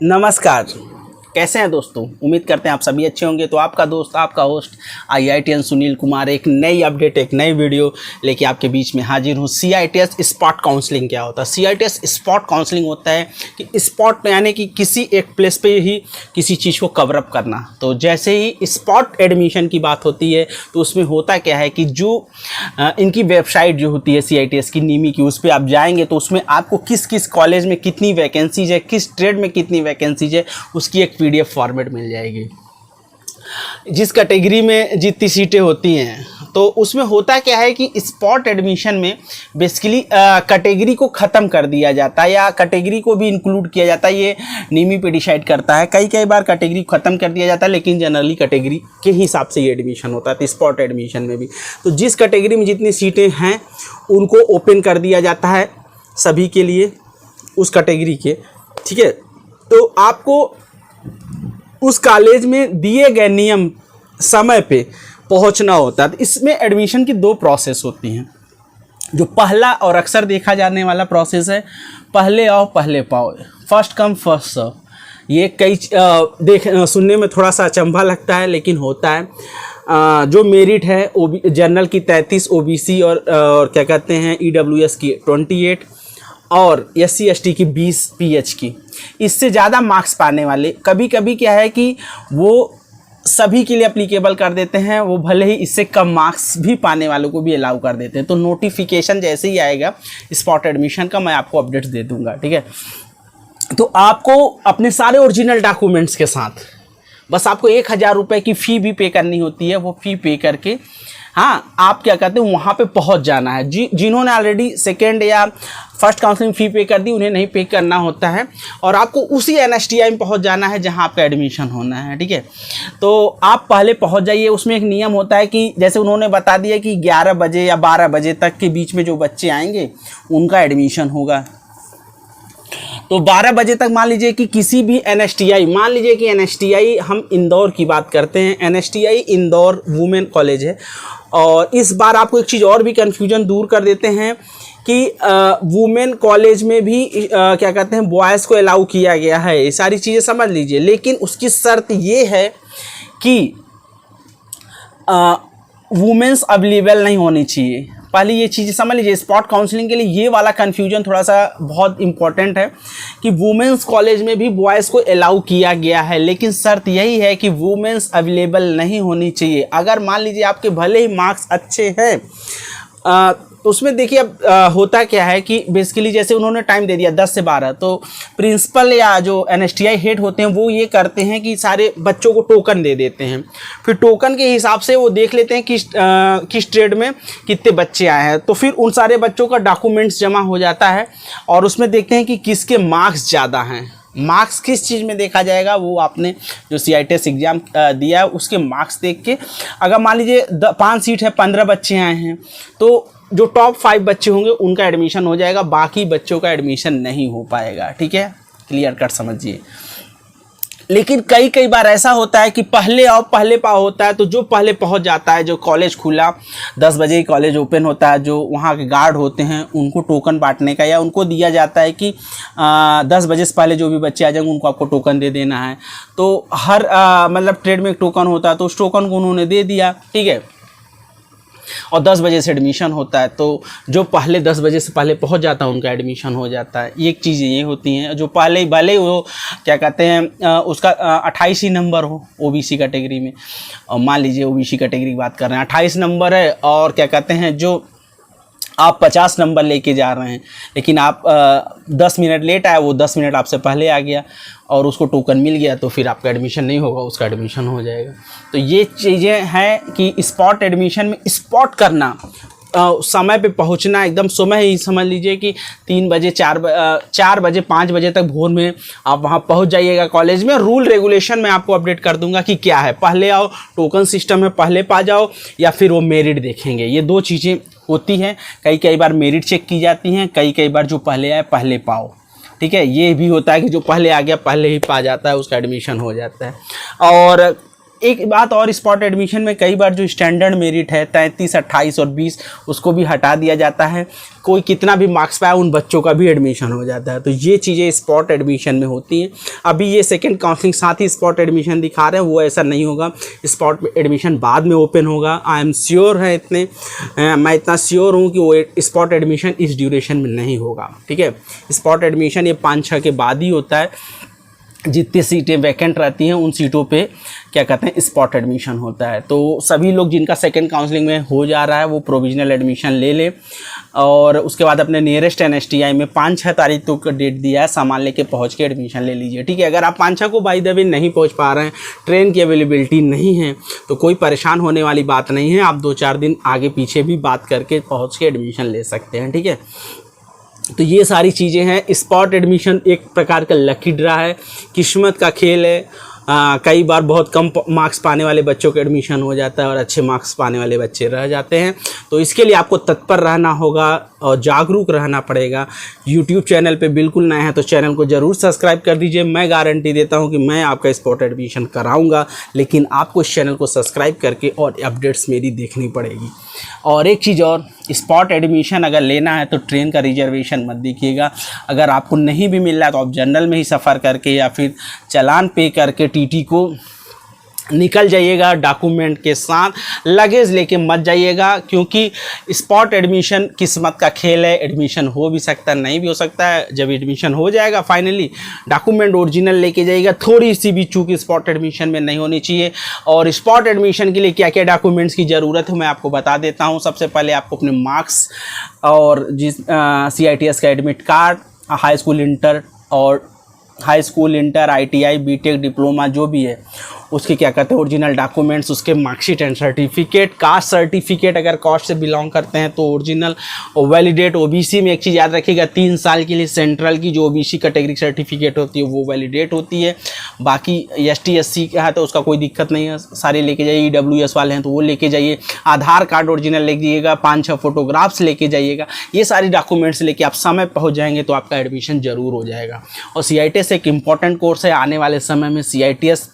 नमस्कार, कैसे हैं दोस्तों। उम्मीद करते हैं आप सभी अच्छे होंगे। तो आपका दोस्त, आपका होस्ट IITian सुनील कुमार एक नई अपडेट, एक नई वीडियो लेके आपके बीच में हाजिर हूँ। CITS स्पॉट काउंसलिंग क्या होता है? CITS स्पॉट काउंसलिंग होता है कि स्पॉट यानी कि किसी एक प्लेस पे ही किसी चीज़ को कवर अप करना। तो जैसे ही स्पॉट एडमिशन की बात होती है तो उसमें होता क्या है कि जो इनकी वेबसाइट जो होती है CITS की, नीमी की, उस पर आप जाएंगे तो उसमें आपको किस किस कॉलेज में कितनी वैकेंसीज है, किस ट्रेड में कितनी वैकेंसीज है, उसकी एक PDF फॉर्मेट मिल जाएगी। जिस कैटेगरी में जितनी सीटें होती हैं, तो उसमें होता क्या है कि स्पॉट एडमिशन में बेसिकली कैटेगरी को ख़त्म कर दिया जाता है या कैटेगरी को भी इंक्लूड किया जाता है। ये नीमी पे डिसाइड करता है। कई बार कैटेगरी ख़त्म कर दिया जाता है, लेकिन जनरली कैटेगरी के हिसाब से ये एडमिशन होता है। तो स्पॉट एडमिशन में भी तो जिस कैटेगरी में जितनी सीटें हैं उनको ओपन कर दिया जाता है सभी के लिए, उस कैटेगरी के। ठीक है, तो आपको उस कॉलेज में दिए गए नियम समय पे पहुंचना होता है। तो इसमें एडमिशन की दो प्रोसेस होती हैं। जो पहला और अक्सर देखा जाने वाला प्रोसेस है, पहले आओ पहले पाओ, फर्स्ट कम फर्स्ट सर्व। ये सुनने में थोड़ा सा अचंभा लगता है, लेकिन होता है। जो मेरिट है जनरल की 33, OBC और क्या कहते हैं EWS की 28 और SC ST की 20 PH की, इससे ज़्यादा मार्क्स पाने वाले कभी कभी क्या है कि वो सभी के लिए अप्लीकेबल कर देते हैं। वो भले ही इससे कम मार्क्स भी पाने वालों को भी अलाउ कर देते हैं। तो नोटिफिकेशन जैसे ही आएगा स्पॉट एडमिशन का, मैं आपको अपडेट्स दे दूंगा। ठीक है, तो आपको अपने सारे ओरिजिनल डॉक्यूमेंट्स के साथ बस आपको 1000 रुपये की फ़ी भी पे करनी होती है। वो फ़ी पे करके आप क्या कहते हैं वहाँ पे पहुँच जाना है। जिन्होंने ऑलरेडी सेकेंड या फर्स्ट काउंसलिंग फ़ी पे कर दी, उन्हें नहीं पे करना होता है और आपको उसी NSTI में पहुँच जाना है जहाँ आपका एडमिशन होना है। ठीक है, तो आप पहले पहुँच जाइए। उसमें एक नियम होता है कि जैसे उन्होंने बता दिया कि 11 बजे या 12 बजे तक के बीच में जो बच्चे आएंगे उनका एडमिशन होगा। तो 12 बजे तक मान लीजिए कि किसी भी NSTI, मान लीजिए कि NSTI हम इंदौर की बात करते हैं, NSTI इंदौर वुमेन कॉलेज है। और इस बार आपको एक चीज़ और भी कन्फ्यूजन दूर कर देते हैं कि वुमेन कॉलेज में भी क्या कहते हैं बॉयज़ को अलाउ किया गया है। ये सारी चीज़ें समझ लीजिए, लेकिन उसकी शर्त ये है कि वुमेन्स अवेलेबल नहीं होनी चाहिए। पहले ये चीज़ समझ लीजिए। स्पॉट काउंसलिंग के लिए ये वाला कन्फ्यूजन थोड़ा सा बहुत इंपॉर्टेंट है कि वुमेन्स कॉलेज में भी बॉयज़ को अलाउ किया गया है, लेकिन शर्त यही है कि वुमेन्स अवेलेबल नहीं होनी चाहिए। अगर मान लीजिए आपके भले ही मार्क्स अच्छे हैं तो उसमें देखिए अब होता क्या है कि बेसिकली जैसे उन्होंने टाइम दे दिया 10 से 12, तो प्रिंसिपल या जो NSTI हेड होते हैं वो ये करते हैं कि सारे बच्चों को टोकन दे देते हैं। फिर टोकन के हिसाब से वो देख लेते हैं कि किस ट्रेड में कितने बच्चे आए हैं। तो फिर उन सारे बच्चों का डॉक्यूमेंट्स जमा हो जाता है और उसमें देखते हैं कि किसके मार्क्स ज़्यादा हैं। मार्क्स किस चीज़ में देखा जाएगा? वो आपने जो CITS एग्ज़ाम दिया है उसके मार्क्स देख के, अगर मान लीजिए 5 सीट है, 15 बच्चे आए हैं, तो जो टॉप 5 बच्चे होंगे उनका एडमिशन हो जाएगा, बाकी बच्चों का एडमिशन नहीं हो पाएगा। ठीक है, क्लियर कट समझिए। लेकिन कई बार ऐसा होता है कि पहले आओ पहले पाओ होता है। तो जो पहले पहुंच जाता है, जो कॉलेज खुला 10 बजे ही कॉलेज ओपन होता है, जो वहाँ के गार्ड होते हैं उनको टोकन बांटने का या उनको दिया जाता है कि 10 बजे से पहले जो भी बच्चे आ जाएंगे उनको आपको टोकन दे देना है। तो हर मतलब ट्रेड में एक टोकन होता है, तो उस टोकन को उन्होंने दे दिया। ठीक है, और 10 बजे से एडमिशन होता है। तो जो पहले 10 बजे से पहले पहुंच जाता है उनका एडमिशन हो जाता है। एक चीज़ ये होती हैं। जो पहले भले वो क्या कहते हैं उसका 28 ही नंबर हो OBC कैटेगरी में, और मान लीजिए OBC कैटेगरी की बात कर रहे हैं, 28 नंबर है और क्या कहते हैं जो आप 50 नंबर लेके जा रहे हैं, लेकिन आप 10 मिनट लेट आए, वो 10 मिनट आपसे पहले आ गया और उसको टोकन मिल गया, तो फिर आपका एडमिशन नहीं होगा, उसका एडमिशन हो जाएगा। तो ये चीज़ें हैं कि स्पॉट एडमिशन में स्पॉट करना, समय पे पहुंचना, एकदम समय ही समझ लीजिए कि 3 बजे 4 बजे 5 बजे तक भोर में आप वहां पहुंच जाइएगा कॉलेज में। रूल रेगुलेशन मैं आपको अपडेट कर दूंगा कि क्या है, पहले आओ, टोकन सिस्टम है, पहले पा जाओ, या फिर वो मेरिट देखेंगे। ये दो चीज़ें होती हैं। कई बार मेरिट चेक की जाती हैं, कई बार जो पहले आए पहले पाओ। ठीक है, ये भी होता है कि जो पहले आ गया पहले ही पा जाता है, उसका एडमिशन हो जाता है। और एक बात और, स्पॉट एडमिशन में कई बार जो स्टैंडर्ड मेरिट है 33, 28 और 20 उसको भी हटा दिया जाता है। कोई कितना भी मार्क्स पाए उन बच्चों का भी एडमिशन हो जाता है। तो ये चीज़ें स्पॉट एडमिशन में होती हैं। अभी ये सेकंड काउंसलिंग साथ ही स्पॉट एडमिशन दिखा रहे हैं, वो ऐसा नहीं होगा। स्पॉट एडमिशन बाद में ओपन होगा। आई एम श्योर है मैं इतना श्योर हूँ कि वो स्पॉट एडमिशन इस ड्यूरेशन में नहीं होगा। ठीक है, स्पॉट एडमिशन ये 5-6 के बाद ही होता है। जितनी सीटें वैकेंट रहती हैं उन सीटों पे क्या कहते हैं स्पॉट एडमिशन होता है। तो सभी लोग जिनका सेकंड काउंसलिंग में हो जा रहा है वो प्रोविजनल एडमिशन ले लें और उसके बाद अपने नियरेस्ट NSTI में 5-6 तारीख तक का डेट दिया है, सामान लेके पहुंच के एडमिशन ले लीजिए। ठीक है, अगर आप 5-6 को बाय द वे नहीं पहुंच पा रहे हैं, ट्रेन की अवेलेबिलिटी नहीं है, तो कोई परेशान होने वाली बात नहीं है। आप 2-4 दिन आगे पीछे भी बात करके पहुँच के एडमिशन ले सकते हैं। ठीक है, तो ये सारी चीज़ें हैं। स्पॉट एडमिशन एक प्रकार का लकी ड्रा है, किस्मत का खेल है। कई बार बहुत कम मार्क्स पाने वाले बच्चों का एडमिशन हो जाता है और अच्छे मार्क्स पाने वाले बच्चे रह जाते हैं। तो इसके लिए आपको तत्पर रहना होगा और जागरूक रहना पड़ेगा। यूट्यूब चैनल पे बिल्कुल नए हैं तो चैनल को ज़रूर सब्सक्राइब कर दीजिए। मैं गारंटी देता हूं कि मैं आपका स्पॉट एडमिशन कराऊंगा, लेकिन आपको इस चैनल को सब्सक्राइब करके और अपडेट्स मेरी देखनी पड़ेगी। और एक चीज़ और, स्पॉट एडमिशन अगर लेना है तो ट्रेन का रिजर्वेशन मत देखिएगा। अगर आपको नहीं भी मिल रहा है तो आप जनरल में ही सफ़र करके या फिर चालान पे करके TT को निकल जाइएगा। डॉक्यूमेंट के साथ लगेज लेके मत जाइएगा, क्योंकि स्पॉट एडमिशन किस्मत का खेल है। एडमिशन हो भी सकता है, नहीं भी हो सकता है। जब एडमिशन हो जाएगा फाइनली, डॉक्यूमेंट ओरिजिनल लेके जाइएगा। थोड़ी सी भी चूक स्पॉट एडमिशन में नहीं होनी चाहिए। और स्पॉट एडमिशन के लिए क्या क्या डॉक्यूमेंट्स की ज़रूरत है मैं आपको बता देता हूँ। सबसे पहले आपको अपने मार्क्स और CITS का admit card, high school inter ITI BTech diploma जो भी है उसके क्या कहते हैं ओरिजिनल डॉक्यूमेंट्स, उसके marksheet and certificate, caste certificate अगर कास्ट से बिलोंग करते हैं तो ओरिजिनल और वैलिडेट। OBC में एक चीज़ याद रखिएगा, 3 साल के लिए सेंट्रल की जो OBC कैटेगरी सर्टिफिकेट होती है वो वैलिडेट होती है। बाकी ST SC का है तो उसका कोई दिक्कत नहीं है, सारे लेके जाइए। EWS वाले हैं तो वो लेके जाइए। आधार कार्ड ओरिजिनल लेके जाइएगा, 5-6 फोटोग्राफ्स लेके जाइएगा। ये सारी डॉक्यूमेंट्स लेके आप समय पहुँच जाएंगे तो आपका एडमिशन ज़रूर हो जाएगा। और CITS एक इम्पॉर्टेंट कोर्स है। आने वाले समय में CITS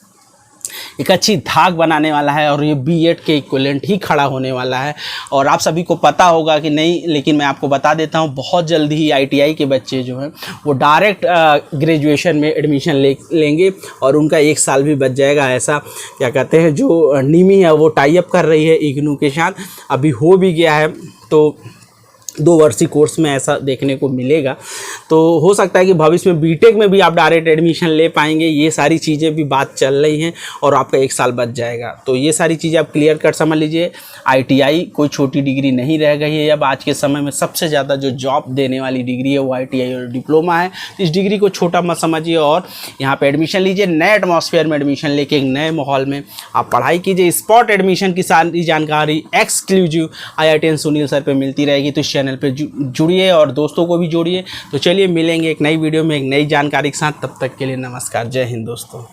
एक अच्छी धाक बनाने वाला है और ये B.Ed के इक्विवेलेंट ही खड़ा होने वाला है। और आप सभी को पता होगा कि नहीं, लेकिन मैं आपको बता देता हूँ, बहुत जल्दी ही ITI के बच्चे जो हैं वो डायरेक्ट ग्रेजुएशन में एडमिशन लेंगे और उनका 1 साल भी बच जाएगा। ऐसा क्या कहते हैं जो निमी है वो टाई अप कर रही है IGNOU के साथ, अभी हो भी गया है। तो 2 वर्षीय कोर्स में ऐसा देखने को मिलेगा। तो हो सकता है कि भविष्य में BTech में भी आप डायरेक्ट एडमिशन ले पाएंगे। ये सारी चीज़ें भी बात चल रही हैं और आपका 1 साल बच जाएगा। तो ये सारी चीज़ें आप क्लियर कर समझ लीजिए। ITI कोई छोटी डिग्री नहीं रह गई है। अब आज के समय में सबसे ज़्यादा जो जॉब देने वाली डिग्री है वो ITI और डिप्लोमा है। इस डिग्री को छोटा मत समझिए और यहाँ पर एडमिशन लीजिए। नए एटमॉस्फेयर में एडमिशन लेके एक नए माहौल में आप पढ़ाई कीजिए। स्पॉट एडमिशन की सारी जानकारी एक्सक्लूसिव IITian सुनील सर पर मिलती रहेगी। तो चैनल पे जुड़िए और दोस्तों को भी जोड़िए। तो चलिए मिलेंगे एक नई वीडियो में एक नई जानकारी के साथ। तब तक के लिए नमस्कार, जय हिंद दोस्तों।